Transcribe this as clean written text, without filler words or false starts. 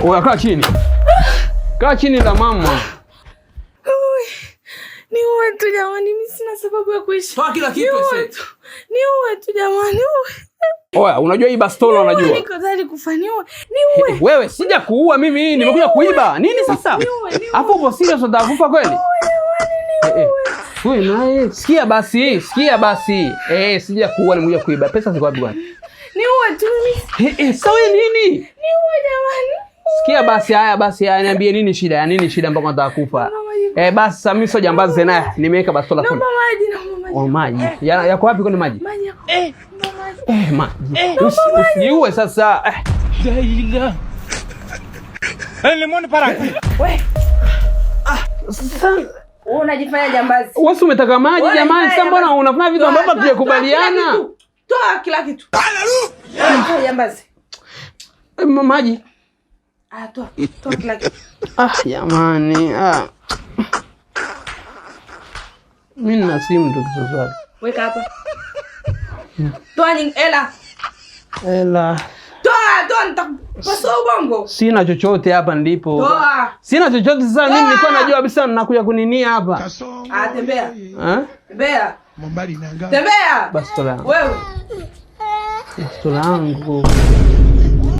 Oya, kaa chini. Kaa chini la mama. Ni uwe tu jamani, mimi sina sababu ya kuishi. Toa kila kitu sasa. Ni uwe tu jamani. Oya, unajua hii bastola unajua? Niko tayari kufanywa. Ni uwe. Wewe sija kuua mimi, nimekuja kuiba. Nini sasa? Hapo uko serious utakufa kweli? Wewe naye sikia basi. Sija kuua, nimekuja kuiba. Pesa ziko wapi bwana? Ni uwe tu mimi. Sawa nini? Ni uwe jamani. Sikia basi haya, niambie nini shida? Nini shida mpaka nataka kufa? Basi sasa mimi sio jambazi tena. Nimeweka bastola kule. Naomba maji. Yako wapi kwani maji? Maji yako. Maji. Usiue sasa. Daila. Lemon para. Wewe. Sasa wewe unajifanya jambazi. Wewe umetaka maji jamani, sasa mbona unafanya vitu ambavyo tulikubaliana? Toa kila kitu. Haleluya. Jambazi. Maji. Toa kila kitu. Jamani. Mimi nina simu tu kisoswali. Weka hapa. Toa hela. Toa nitakupa ubongo. Sina chochote hapa ndipo. Toa. Sina chochote sasa, mimi nilikuwa najua kabisa ninakuja kuninia hapa. Tembea. Tembea. Mbali nanga. Tembea. Bastola. Wewe. Bastola yangu.